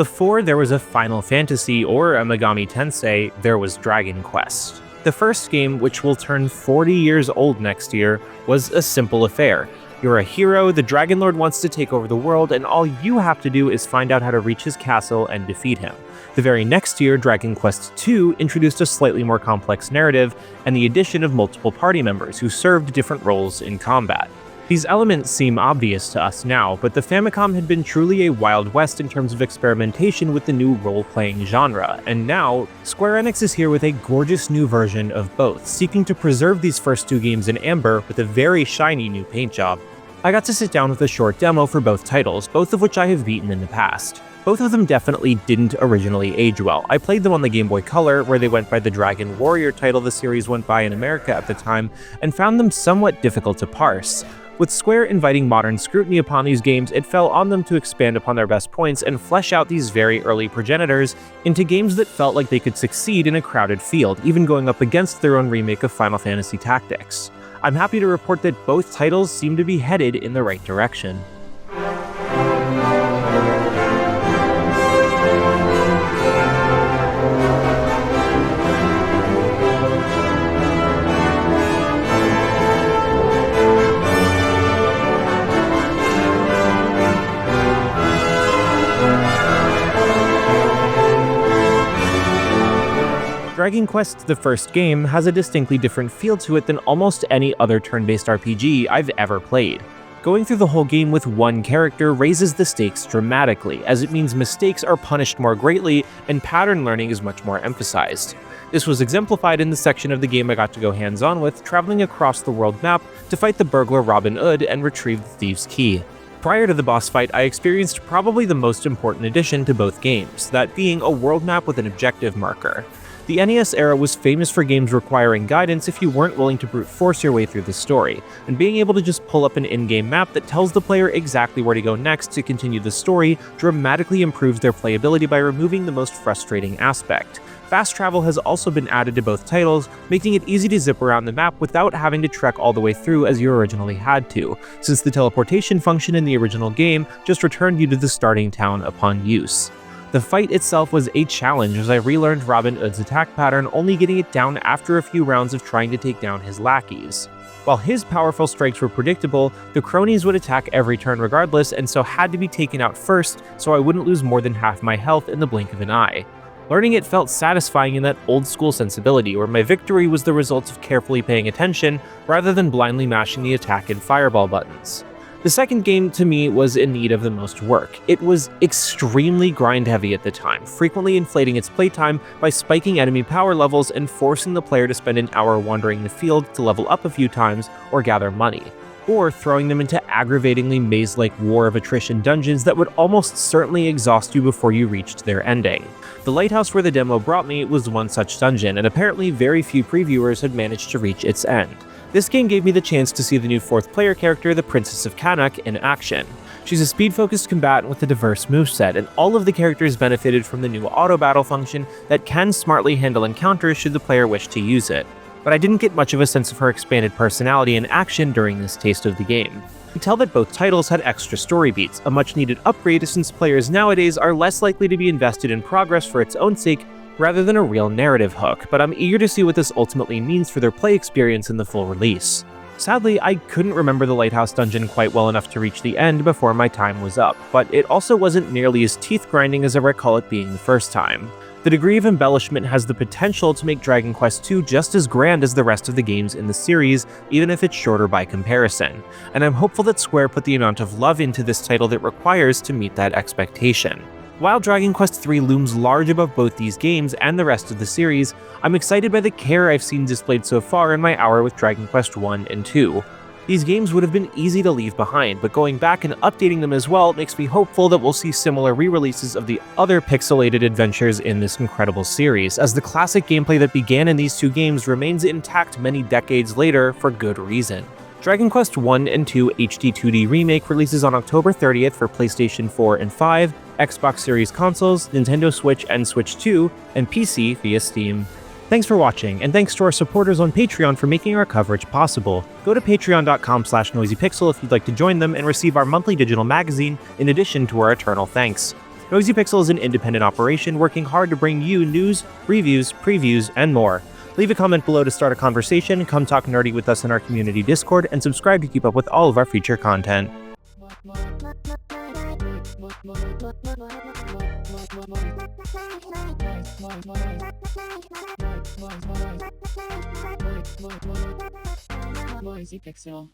Before there was a Final Fantasy or a Megami Tensei, there was Dragon Quest. The first game, which will turn 40 years old next year, was a simple affair. You're a hero, the Dragon Lord wants to take over the world, and all you have to do is find out how to reach his castle and defeat him. The very next year, Dragon Quest II introduced a slightly more complex narrative and the addition of multiple party members who served different roles in combat. These elements seem obvious to us now, but the Famicom had been truly a Wild West in terms of experimentation with the new role-playing genre, and now, Square Enix is here with a gorgeous new version of both, seeking to preserve these first two games in amber with a very shiny new paint job. I got to sit down with a short demo for both titles, both of which I have beaten in the past. Both of them definitely didn't originally age well. I played them on the Game Boy Color, where they went by the Dragon Warrior title the series went by in America at the time, and found them somewhat difficult to parse. With Square inviting modern scrutiny upon these games, it fell on them to expand upon their best points and flesh out these very early progenitors into games that felt like they could succeed in a crowded field, even going up against their own remake of Final Fantasy Tactics. I'm happy to report that both titles seem to be headed in the right direction. Dragon Quest, the first game, has a distinctly different feel to it than almost any other turn-based RPG I've ever played. Going through the whole game with one character raises the stakes dramatically, as it means mistakes are punished more greatly and pattern learning is much more emphasized. This was exemplified in the section of the game I got to go hands-on with, traveling across the world map to fight the burglar Robin Hood and retrieve the Thieves' Key. Prior to the boss fight, I experienced probably the most important addition to both games, that being a world map with an objective marker. The NES era was famous for games requiring guidance if you weren't willing to brute force your way through the story, and being able to just pull up an in-game map that tells the player exactly where to go next to continue the story dramatically improves their playability by removing the most frustrating aspect. Fast travel has also been added to both titles, making it easy to zip around the map without having to trek all the way through as you originally had to, since the teleportation function in the original game just returned you to the starting town upon use. The fight itself was a challenge as I relearned Robin Hood's attack pattern, only getting it down after a few rounds of trying to take down his lackeys. While his powerful strikes were predictable, the cronies would attack every turn regardless and so had to be taken out first so I wouldn't lose more than half my health in the blink of an eye. Learning it felt satisfying in that old school sensibility where my victory was the result of carefully paying attention rather than blindly mashing the attack and fireball buttons. The second game, to me, was in need of the most work. It was extremely grind-heavy at the time, frequently inflating its playtime by spiking enemy power levels and forcing the player to spend an hour wandering the field to level up a few times or gather money, or throwing them into aggravatingly maze-like war of attrition dungeons that would almost certainly exhaust you before you reached their ending. The lighthouse where the demo brought me was one such dungeon, and apparently very few previewers had managed to reach its end. This game gave me the chance to see the new fourth player character, the Princess of Canuck, in action. She's a speed-focused combatant with a diverse moveset, and all of the characters benefited from the new auto-battle function that can smartly handle encounters should the player wish to use it. But I didn't get much of a sense of her expanded personality and action during this taste of the game. You can tell that both titles had extra story beats, a much-needed upgrade since players nowadays are less likely to be invested in progress for its own sake rather than a real narrative hook, but I'm eager to see what this ultimately means for their play experience in the full release. Sadly, I couldn't remember the Lighthouse dungeon quite well enough to reach the end before my time was up, but it also wasn't nearly as teeth-grinding as I recall it being the first time. The degree of embellishment has the potential to make Dragon Quest II just as grand as the rest of the games in the series, even if it's shorter by comparison, and I'm hopeful that Square put the amount of love into this title that requires to meet that expectation. While Dragon Quest III looms large above both these games and the rest of the series, I'm excited by the care I've seen displayed so far in my hour with Dragon Quest I and II. These games would have been easy to leave behind, but going back and updating them as well makes me hopeful that we'll see similar re-releases of the other pixelated adventures in this incredible series, as the classic gameplay that began in these two games remains intact many decades later for good reason. Dragon Quest I and II HD-2D Remake releases on October 30th for PlayStation 4 and 5, Xbox Series consoles, Nintendo Switch and Switch 2, and PC via Steam. Thanks for watching, and thanks to our supporters on Patreon for making our coverage possible. Go to patreon.com/noisypixel if you'd like to join them and receive our monthly digital magazine in addition to our eternal thanks. Noisy Pixel is an independent operation working hard to bring you news, reviews, previews, and more. Leave a comment below to start a conversation, come talk nerdy with us in our community Discord, and subscribe to keep up with all of our future content. Noisy Pixel.